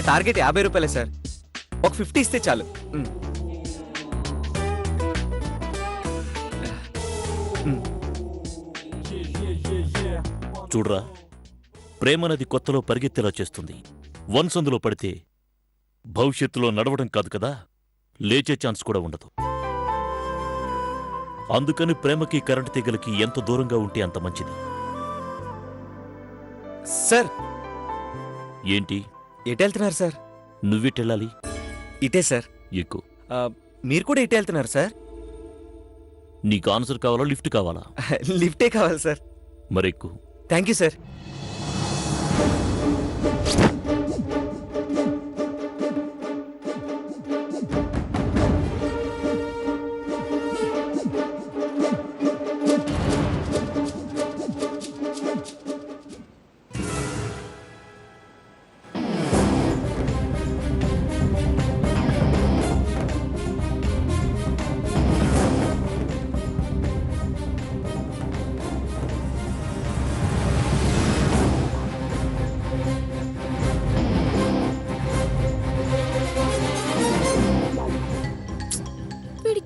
Target 50 రూపాయలే sir. ఒక 50 ఇస్తే చాలు. చూడ్రా, ప్రేమనది కొత్తలో పరిగెత్తేలా చేస్తుంది. వన్స్ అందులో పడితే భవిష్యత్తులో నడవడం కాదు కదా, లేచే ఛాన్స్ కూడా ఉండదు. అందుకని ప్రేమకి కరెంటు తీగలకి ఎంత దూరంగా ఉంటే అంత మంచిది. సార్ ఏంటి ఎటెళ్తున్నారు సార్? నువ్వెటెళ్ళాలి? ఇటే సార్. ఎక్కు. మీరు కూడా ఇటే వెళ్తున్నారు సార్? నీకు ఆన్సర్ కావాలా, లిఫ్ట్ కావాలా? లిఫ్టే కావాలి సార్. మరెక్కు. Thank you sir.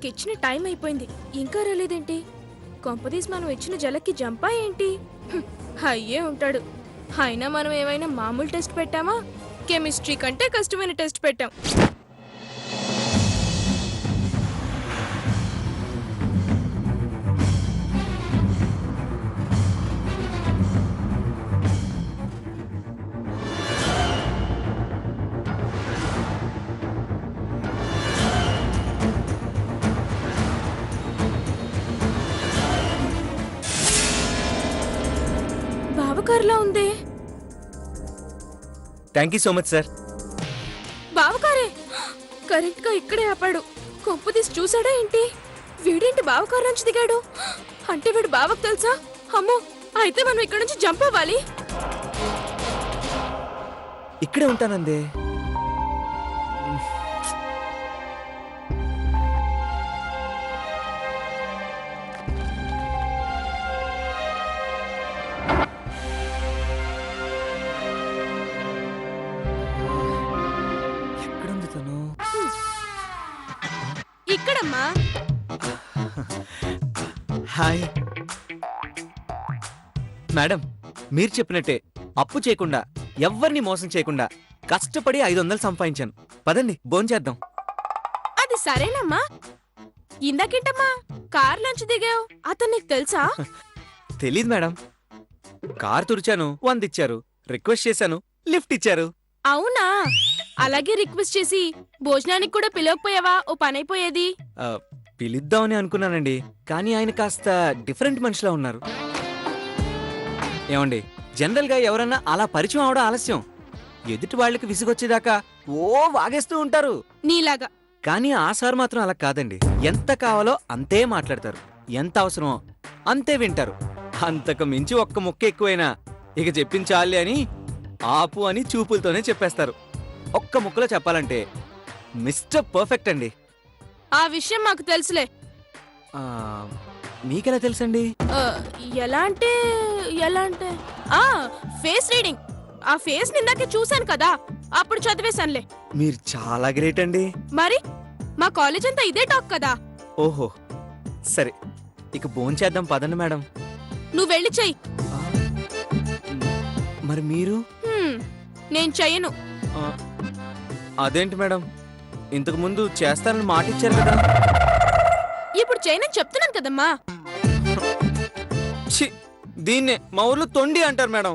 ఇచ్చిన టైం అయిపోయింది, ఇంకా రాలేదేంటి? కొంపదీస్ మనం ఇచ్చిన జలకి జంపా ఏంటి? అయ్యే ఉంటాడు. అయినా మనం ఏమైనా మామూలు టెస్ట్ పెట్టామా? కెమిస్ట్రీ కంటే కష్టమైన టెస్ట్ పెట్టాం. బావకారులా ఉంది. Thank you so much sir. బావకారే కరెక్ట్ గా ఇక్కడే ఆపాడు. కొంపదీసి చూసాడా ఏంటి? వీడేంటి బావకారు నుంచి దిగాడు? అంటే వీడు బావకు తెలుసా? అమ్మో, అయితే మనం ఇక్కడ నుంచి జంప్ అవ్వాలి. ఇక్కడే ఉంటానందే. ఇక్కడమ్మా. హాయ్ మేడం, మీరు చెప్పినట్టే అప్పు చేయకుండా, ఎవ్వరిని మోసం చేయకుండా కష్టపడి 500 సంపాదించాను. పదండి భోంచేద్దాం. అది సరేనమ్మా. ఇందాకేంటమ్మా కార్లోంచి దిగావు? అతను నీకు తెలుసా? తెలీదు మేడం. కార్ తుడిచాను, 100 ఇచ్చారు. రిక్వెస్ట్ చేశాను, లిఫ్ట్ ఇచ్చారు. అవునా? అలాగే రిక్వెస్ట్ చేసి భోజనానికి కూడా పిలవకపోయావా? ఓ పని అయిపోయేది. పిలుద్దామని అనుకున్నానండి, కానీ ఆయన కాస్త డిఫరెంట్ మనిషిలా ఉన్నారు. ఏమండి, జనరల్ గా ఎవరన్నా అలా పరిచయం అవడం ఆలస్యం. ఎదుటి వాళ్ళకి విసుగొచ్చేదాకా ఓ వాగేస్తూ ఉంటారు నీలాగా. కానీ ఆ సార్ మాత్రం అలా కాదండి. ఎంత కావాలో అంతే మాట్లాడతారు, ఎంత అవసరమో అంతే వింటారు. అంతకు మించి ఒక్క ముక్క ఎక్కువైనా ఇక చెప్పించాలి అని ఆపు అని చూపులతోనే చెప్పేస్తారు. ఒక్క ముక్కలో చెప్పాలంటే మిస్టర్ పర్ఫెక్ట్ అండి. ఆ విషయం మాకు తెలుసులే. మీకెలా తెలుసండి? ఎలా అంటే ఫేస్ రీడింగ్. ఆ ఫేస్ నిందాకే చూశాను కదా, అప్పుడు చదివేశానులే. మీరు చాలా గ్రేట్ అండి. మరి మా కాలేజ్ అంతా ఇదే టాక్ కదా. ఓహో, సరే ఇక భోంచేద్దాం పదండి మేడం. నువ్వు వెళ్ళి చెయ్యి. మరి మీరు? నేను చెయ్యను. అదేంటి మేడం, ఇంతకు ముందు చేస్తానని మాట ఇచ్చారు కదా. ఇప్పుడు చేయనని చెప్తున్నాను కదమ్మా. దీన్నే మా ఊర్లో తొండి అంటారు మేడం.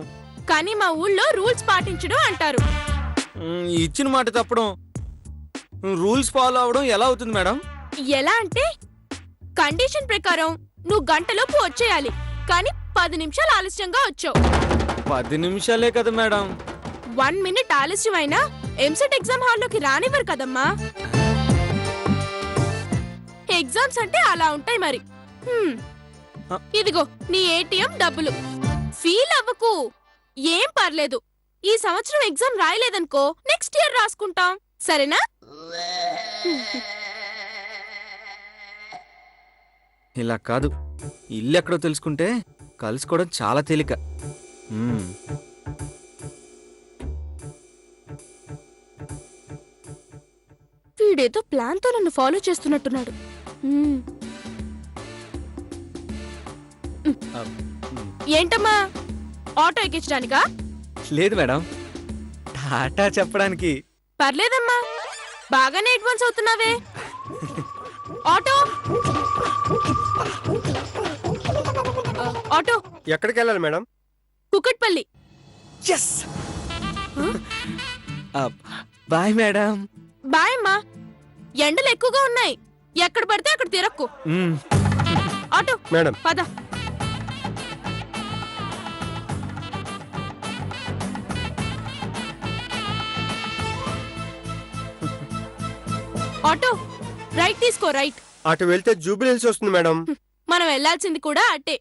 కానీ మా ఊళ్ళో రూల్స్ పాటించడం అంటారు. ఇచ్చిన మాట తప్పడం, రూల్స్ ఫాలో అవడం ఎలా అవుతుంది మేడం? ఎలా అంటే కండిషన్ ప్రకారం నువ్వు గంటలోపు వచ్చేయాలి, కానీ 10 నిమిషాలు ఆలస్యంగా వచ్చావు. 10 నిమిషాలే కదా మేడం. 1 మినిట్ ఆలస్యమైనా ఎంసెట్ ఎగ్జామ్ హాల్లోకి రానివ్వరు కదమ్మా. ఎగ్జామ్స్ అంటే అలా ఉంటాయి మరి. ఇదిగో నీ ఏటీఎం డబ్బులు. ఫీల్ అవ్వకు, ఏం పర్లేదు. ఈ సంవత్సరం ఎగ్జామ్ రాయలేదనుకో, నెక్స్ట్ ఇయర్ రాసుకుంటాం, సరేనా? ఇలా కాదు, ఇల్లు ఎక్కడో తెలుసుకుంటే కలుసుకోవడం చాలా తేలిక. వీడేదో ప్లాన్తో నన్ను ఫాలో చేస్తున్నట్టున్నాడు. మ్మ్. ఏంటమ్మా, ఆటో ఎక్కించడానికా? లేదు మేడం, టాటా చెప్పడానికి. పర్లేదమ్మా, బాగానే అడ్వాన్స్ అవుతున్నావే. ఆటో ఆటో ఎక్కడికి వెళ్ళాలి madam? Kukatpally. Bye madam. Bye అమ్మా. ఎండలు ఎక్కువగా ఉన్నాయి, ఎక్కడ పడితే అక్కడ తిరక్కు. ఆటో మేడం పద. ఆటో రైట్ తీసుకో, రైట్. అటు వెళ్తే జూబిలీ హిల్స్ వస్తుంది మేడం. మనం వెళ్లాల్సింది కూడా అట్టే.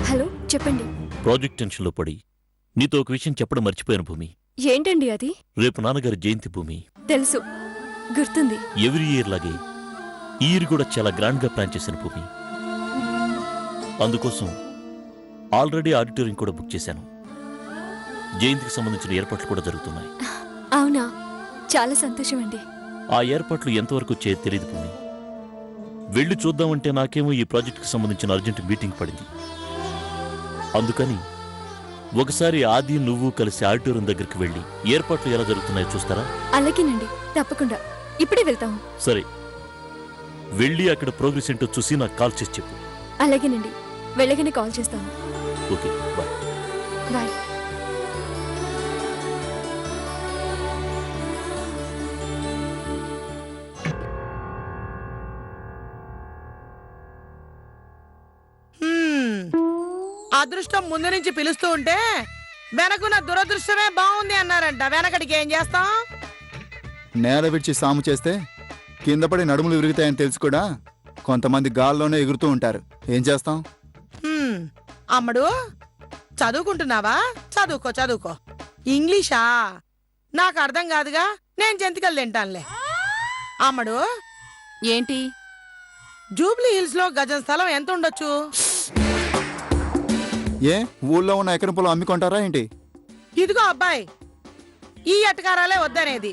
హలో, చెప్పండి. ప్రాజెక్ట్ టెన్షన్లో పడి నీతో ఒక విషయం చెప్పడం మర్చిపోయాను భూమి. ఏంటండి అది? రేపు నాన్నగారి జయంతి భూమి. తెలుసు, గుర్తుంది. ఎవ్రీ ఇయర్ లాగే ఈ ఇయర్ కూడా చాలా గ్రాండ్ గా ప్లాన్ చేశాను భూమి. అందుకోసం ఆల్రెడీ ఆడిటోరియం కూడా బుక్ చేశాను. జయంతికి సంబంధించిన ఏర్పాట్లు కూడా జరుగుతున్నాయి. అవునా, చాలా సంతోషం అండి. ఆ ఏర్పాట్లు ఎంతవరకు వచ్చాయో తెలియదు భూమి. వెళ్ళి చూద్దామంటే నాకేమో ఈ ప్రాజెక్టుకి సంబంధించిన అర్జెంట్ మీటింగ్ పడింది. అందుకని ఒకసారి ఆది నువ్వు కలిసి ఆడిటోరియం దగ్గరికి వెళ్ళి ఏర్పాట్లు ఎలా జరుగుతున్నాయో చూస్తారా? అలాగేనండి, తప్పకుండా. ఇప్పుడే వెళ్తాము. సరే, వెళ్ళి అక్కడ ప్రోగ్రెస్ ఏంటో చూసి నాకు కాల్ చేసి చెప్పు. అలాగేనండి, వెళ్ళగానే కాల్ చేస్తాను. Okay, bye. బాయ్. అదృష్టం ముందు నుంచి పిలుస్తూ ఉంటే వెనకున్న దురదృష్టమే బాగుంది అన్నారంట. వెనకడికి ఏం చేస్తాం? నేల విడిచి సాము చేస్తే కింద పడి నడుములు విరుగుతాయని తెలుసు కూడా కొంతమంది గాల్లోనే ఎగురుతూ ఉంటారు. ఏం చేస్తాం? అమ్మడు, చదువుకుంటున్నావా? చదువుకో చదువుకో. ఇంగ్లీషా? నాకు అర్థం కాదుగా, నేను జంతికలు తింటానులే. అమ్మడు, ఏంటి? జూబ్లీ హిల్స్ లో గజం స్థలం ఎంత ఉండొచ్చు? ఏ ఊళ్ళో ఉన్న ఎకరం పొలం అమ్మికొంటారా ఏంటి? ఇదిగో అబ్బాయి, ఈ ఎటకారాలే వద్దనేది.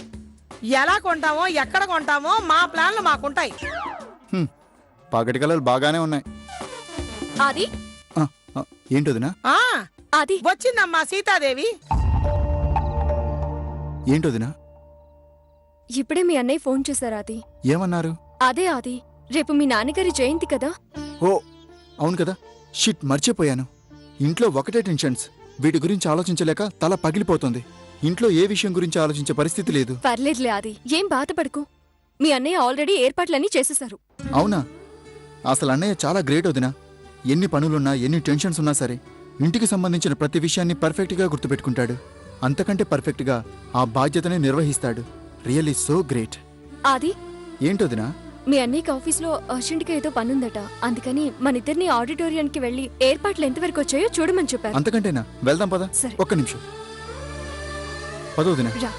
ఎలా కొంటామో ఎక్కడ కొంటామో మా ప్లాన్లు మాకుంటాయి. పగటి కలలు బాగానే ఉన్నాయి. ఆది, ఏంటోదినా? ఆ ఆది వచ్చిందమ్మా సీతాదేవి. ఏంటోదినా? ఇప్పుడే మీ అన్నయ్య ఫోన్ చేశారు. ఆది ఏమన్నారు? అదే ఆది, రేపు మీ నాన్నగారి జయంతి కదా. ఓ అవును కదా, షిట్, మర్చిపోయాను. ఇంట్లో ఒకటే టెన్షన్స్. వీటి గురించి ఆలోచించలేక తల పగిలిపోతుంది. ఇంట్లో ఏ విషయం గురించి ఆలోచించే పరిస్థితి లేదు. పర్లేదులే ఆది, ఏం బాధపడకు. మీ అన్నయ్య ఆల్రెడీ ఏర్పాట్లన్నీ చేసేశారు. అవునా? అసలు అన్నయ్య చాలా గ్రేట్ వదినా. ఎన్ని పనులున్నా, ఎన్ని టెన్షన్స్ ఉన్నా సరే ఇంటికి సంబంధించిన ప్రతి విషయాన్ని పర్ఫెక్ట్గా గుర్తుపెట్టుకుంటాడు. అంతకంటే పర్ఫెక్ట్గా ఆ బాధ్యతని నిర్వహిస్తాడు. Really so great. ఆది, ఏంటోదినా? మీ అన్నయ్యకి ఆఫీస్లో అర్జెంట్గా ఏదో పనుందట. అందుకని మనిద్దరిని ఆడిటోరియానికి వెళ్లి ఏర్పాట్లు ఎంతవరకు వచ్చాయో చూడమని చెప్పారు. అంతకంటేనా? వెళ్దాం పద. సరే. ఒక్క నిమిషం పదోదినా. రా.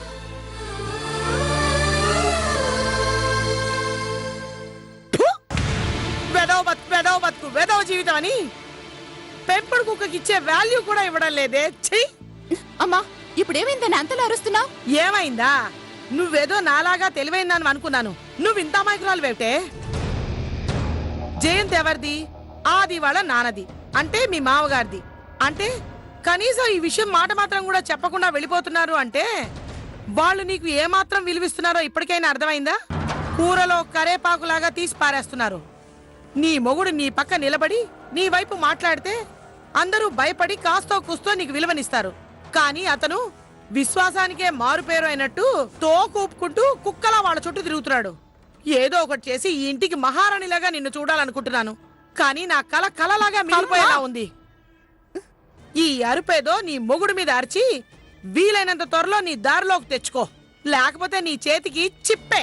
వెదవ బతుకు వెదవ జీవితం అని పెంపుడు కుక్కకిచ్చే వాల్యూ కూడా ఇవ్వడం లేదే. ఛీ! అమ్మా, ఇప్పుడేమైందని అంతలా అరుస్తున్నావు? ఏమైందా? నువ్వేదో నాలాగా తెలివైందని అనుకున్నాను. నువ్వు ఇంత మైకురాలు వేటే. జయంతి ఎవరిది? ఆది వాళ్ళ నాన్నది, అంటే మీ మామగారిది. అంటే కనీసం ఈ విషయం మాట మాత్రం కూడా చెప్పకుండా వెళ్ళిపోతున్నారు అంటే వాళ్ళు నీకు ఏమాత్రం విలువిస్తున్నారో ఇప్పటికైనా అర్థమైందా? కూరలో కరేపాకులాగా తీసి పారేస్తున్నారు. నీ మొగుడు నీ పక్క నిలబడి నీ వైపు మాట్లాడితే అందరూ భయపడి కాస్తో కూస్తో నీకు విలువనిస్తారు. కానీ అతను విశ్వాసానికే మారుపేరు అయినట్టు తోకూపుకుంటూ కుక్కలా వాళ్ళ చుట్టూ తిరుగుతున్నాడు. ఏదో ఒకటి చేసి ఈ ఇంటికి మహారాణిలాగా నిన్ను చూడాలనుకుంటున్నాను, కానీ నా కల కలలాగా మిగిలిపోయేలా ఉంది. ఈ అరుపేదో నీ మొగుడు మీద అరిచి వీలైనంత త్వరలో నీ దారిలోకి తెచ్చుకో, లేకపోతే నీ చేతికి చిప్పే.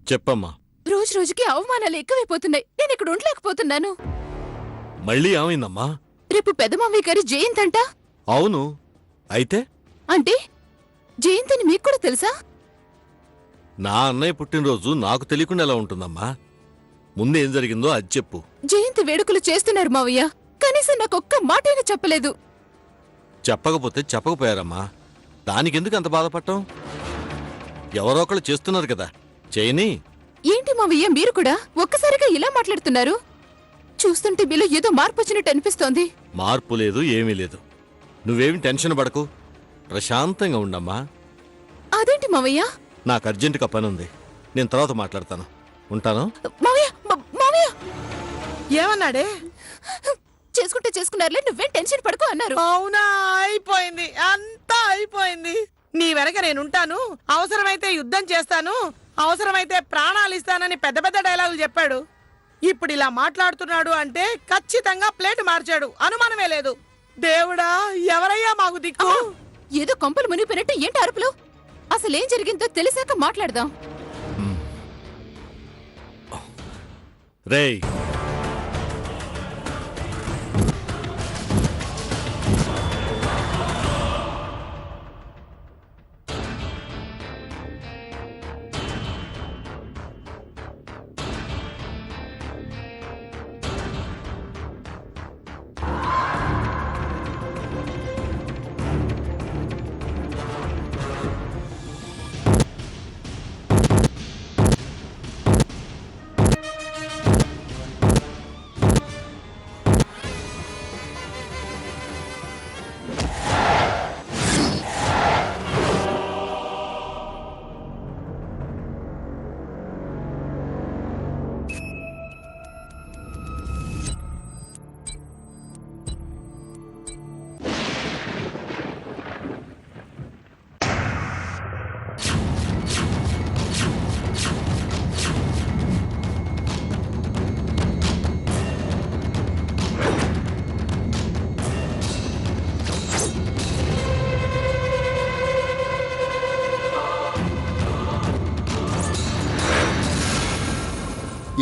చెప్పమ్మా. రోజు రోజుకి అవమానాలు ఎక్కువైపోతున్నాయి. నేను ఇక్కడ ఉండలేకపోతున్నాను. మళ్ళీ ఏమైందమ్మా? రేపు పెదమావయ్య గారి జయంతంట. అవును, అయితే అంటే జయంతిని మీకు కూడా తెలుసా? నా అన్నయ్య పుట్టినరోజు నాకు తెలియకుండా ఎలా ఉంటుందమ్మా? ముందేం జరిగిందో అది చెప్పు. జయంతి వేడుకలు చేస్తున్నారు మావయ్య. కనీసం నాకు ఒక్క మాటైనా చెప్పలేదు. చెప్పకపోతే చెప్పకపోయారమ్మా, దానికెందుకు అంత బాధపడటం? ఎవరో ఒకళ్ళు చేస్తున్నారు కదా, చేయని. ఏంటి మావయ్య మీరు కూడా ఒక్కసారిగా ఇలా మాట్లాడుతున్నారు? చూస్తుంటే మీలో ఏదో మార్పు వచ్చినట్టు అనిపిస్తోంది. మార్పు లేదు, ఏమీ లేదు. నువ్వేమి టెన్షన్ పడకు, ప్రశాంతంగా ఉండమ్మా. అదేంటి మావయ్య? నాకు అర్జెంటుగా పని ఉంది, నేను తర్వాత మాట్లాడతాను. ఉంటాను. మావయ్య మావయ్య ఏమన్నాడే? చేసుకుంటే చేసుకున్నారులే, నువ్వేం టెన్షన్ పడుకో అన్నారు. అవునా, అయిపోయింది, అంతా అయిపోయింది. నీ వెనక నేనుంటాను, అవసరమైతే యుద్ధం చేస్తాను, అవసరమైతే ప్రాణాలు ఇస్తానని పెద్ద పెద్ద డైలాగులు చెప్పాడు. ఇప్పుడు ఇలా మాట్లాడుతున్నాడు అంటే ఖచ్చితంగా ప్లేట్ మార్చాడు, అనుమానమే లేదు. దేవుడా, ఎవరయ్యా మాకు దిక్కు? ఏదో కొంపలు మునిగిపోయినట్టు ఏంటి అరుపులు? అసలేం జరిగిందో తెలిసాక మాట్లాడదాం. రేయ్,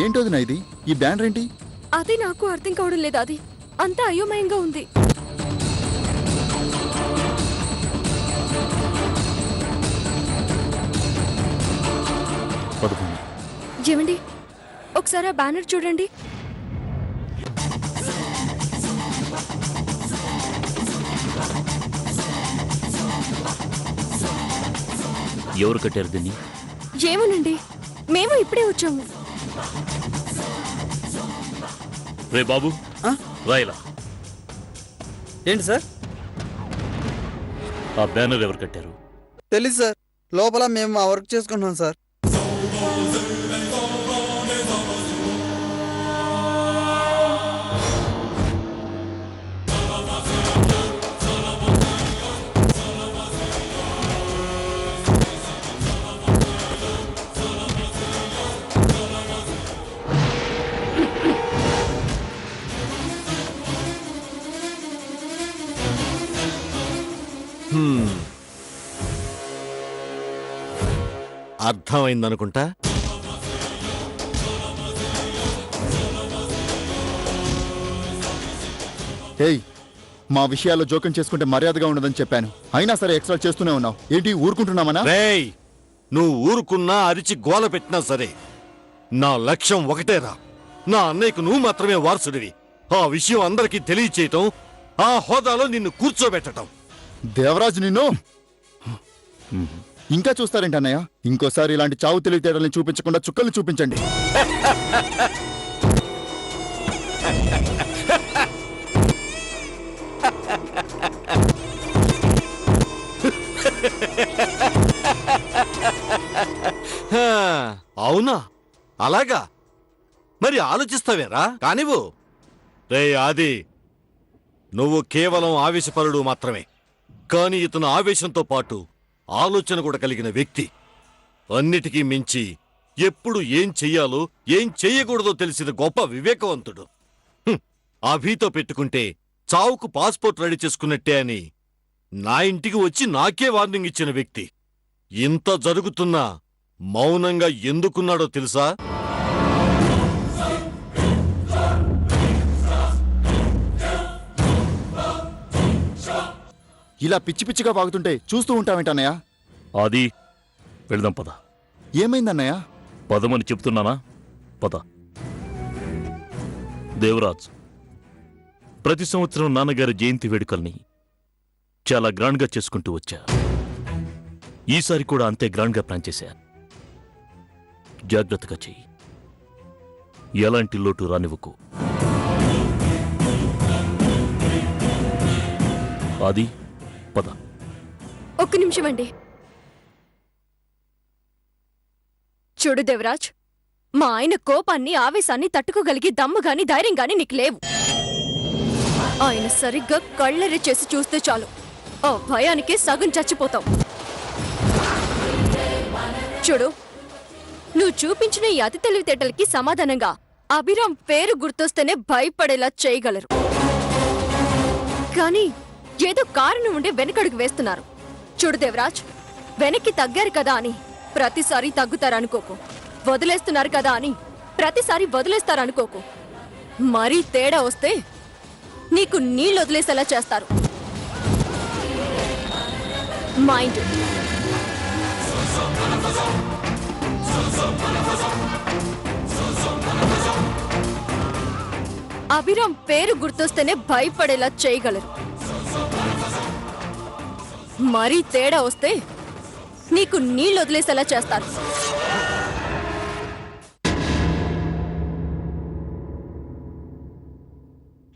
ఏంటో వదినా ఇది? ఈ బ్యానర్ ఏంటి? అది నాకు అర్థం కావడం లేదు. అది అంతా అయోమయంగా ఉంది. ఏమండి, ఒకసారి ఆ బ్యానర్ చూడండి. ఎవరు కట్టారు దీన్ని? ఏమోనండి, మేము ఇప్పుడే వచ్చాము. రే బాబు, రాయలా. ఏంటి సార్? ఆ బ్యానర్ ఎవరు కట్టారు? తెలీదు సార్. లోపల మేము మా వర్క్ చేసుకుంటున్నాం సార్. అర్థమైందనుకుంటా. ఏయ్, మా విషయాల్లో జోక్యం చేసుకుంటే మర్యాదగా ఉండదని చెప్పాను. అయినా సరే ఎక్స్ట్రా చేస్తూనే ఉన్నావు. ఏంటి ఊరుకుంటున్నామనా? రేయ్, నువ్వు ఊరుకున్నా అరిచి గోల పెట్టినా సరే నా లక్ష్యం ఒకటేరా. నా అన్నయ్యకు నువ్వు మాత్రమే వారసుడివి. ఆ విషయం అందరికీ తెలియచేయటం, ఆ హోదాలో నిన్ను కూర్చోబెట్టడం. దేవరాజు, నిన్ను ఇంకా చూస్తారేంటి అన్నయ్య? ఇంకోసారి ఇలాంటి చావు తెలివితేటల్ని చూపించకుండా చుక్కల్ని చూపించండి. అవునా, అలాగా? మరి ఆలోచిస్తావేరా? కానివ్వు. రే ఆది, నువ్వు కేవలం ఆవేశపరుడు మాత్రమే, కాని ఇతను ఆవేశంతో పాటు ఆలోచన కూడా కలిగిన వ్యక్తి. అన్నిటికీ మించి ఎప్పుడు ఏం చెయ్యాలో ఏం చెయ్యకూడదో తెలిసిన గొప్ప వివేకవంతుడు. అభితో పెట్టుకుంటే చావుకు పాస్పోర్ట్ రెడీ చేసుకున్నట్టే అని నా ఇంటికి వచ్చి నాకే వార్నింగ్ ఇచ్చిన వ్యక్తి. ఇంత జరుగుతున్నా మౌనంగా ఎందుకున్నాడో తెలుసా? ఇలా పిచ్చి పిచ్చిగా వాగుతుంటే చూస్తూ ఉంటావేంటన్నయ్య? ఆది, వెళదాం పద. ఏమైందన్నయ్య? పదమని చెప్తున్నానా? పద. దేవరాజ్, ప్రతి సంవత్సరం నాన్నగారి జయంతి వేడుకల్ని చాలా గ్రాండ్గా చేసుకుంటూ వచ్చా. ఈసారి కూడా అంతే గ్రాండ్గా ప్లాన్ చేశా. జాగ్రత్తగా చెయ్యి, ఎలాంటి లోటు రానివ్వకు. ఆది, పద. ఒక్క నిమిషం అండి. చూడు దేవరాజ్, మా ఆయన కోపాన్ని ఆవేశాన్ని తట్టుకోగలిగి దమ్ము గాని ధైర్యం గాని నీకు లేవు. ఆయన సరిగ్గా కళ్ళెరి చేసి చూస్తే చాలు ఆ భయానికి సగం చచ్చిపోతావు. చూడు, నువ్వు చూపించిన ఈ అతి తెలివితేటలకి సమాధానంగా అభిరామ్ పేరు గుర్తొస్తేనే భయపడేలా చేయగలరు. కానీ ఏదో కారణం ఉండే వెనకడుగు వేస్తున్నారు. చూడు దేవరాజ్, వెనక్కి తగ్గారు కదా అని ప్రతిసారి తగ్గుతారనుకోకు. వదిలేస్తున్నారు కదా అని ప్రతిసారి వదిలేస్తారనుకోకు. మరీ తేడా వస్తే నీకు నీళ్ళు వదిలేసేలా చేస్తారు. మైండ్. అభిరామ్ పేరు గుర్తొస్తేనే భయపడేలా చేయగలరు. మరీ తేడా వస్తే నీకు నీళ్ళు వదిలేసేలా చేస్తారు.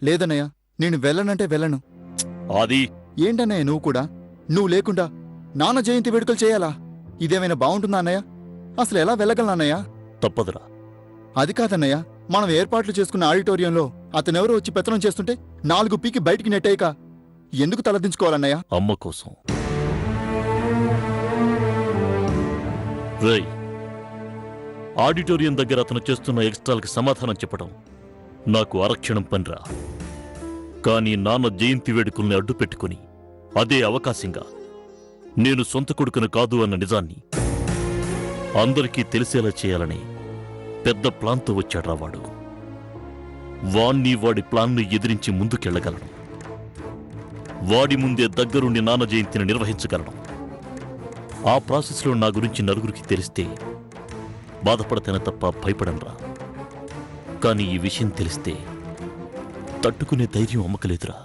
లేదన్నయ్య, నేను వెళ్ళనంటే వెళ్ళను. ఆది, ఏంటన్నయ్య నువ్వు కూడా? నువ్వు లేకుండా నాన్న జయంతి వేడుకలు చేయాలా? ఇదేమైనా బాగుంటుందా అన్నయ్య? అసలు ఎలా వెళ్ళగలనన్నయ్య? తప్పదురా. అది కాదన్నయ్య, మనం ఏర్పాట్లు చేసుకున్న ఆడిటోరియంలో అతనెవరో వచ్చి పెత్తనం చేస్తుంటే 4 పీకి బయటికి నెట్టేయక ఎందుకు తలదించుకోవాలన్నయ్య? అమ్మ కోసం. రేయ్, ఆడిటోరియం దగ్గర అతను చేస్తున్న ఎక్స్ట్రాలకి సమాధానం చెప్పడం నాకు అరక్షణం పనిరా. కానీ నాన్న జయంతి వేడుకల్ని అడ్డు పెట్టుకుని అదే అవకాశంగా నేను సొంత కొడుకును కాదు అన్న నిజాన్ని అందరికీ తెలిసేలా చేయాలని పెద్ద ప్లాన్తో వచ్చాడ్రా వాడు. వాణ్ణి వాడి ప్లాన్ను ఎదిరించి ముందుకెళ్లగలను. వాడి ముందే దగ్గరుండి నాన్న జయంతిని నిర్వహించగలను. ఆ ప్రాసెస్లో నా గురించి నలుగురికి తెలిస్తే బాధపడతేనే తప్ప భయపడనరా. కానీ ఈ విషయం తెలిస్తే తట్టుకునే ధైర్యం అమ్మకలేదురా.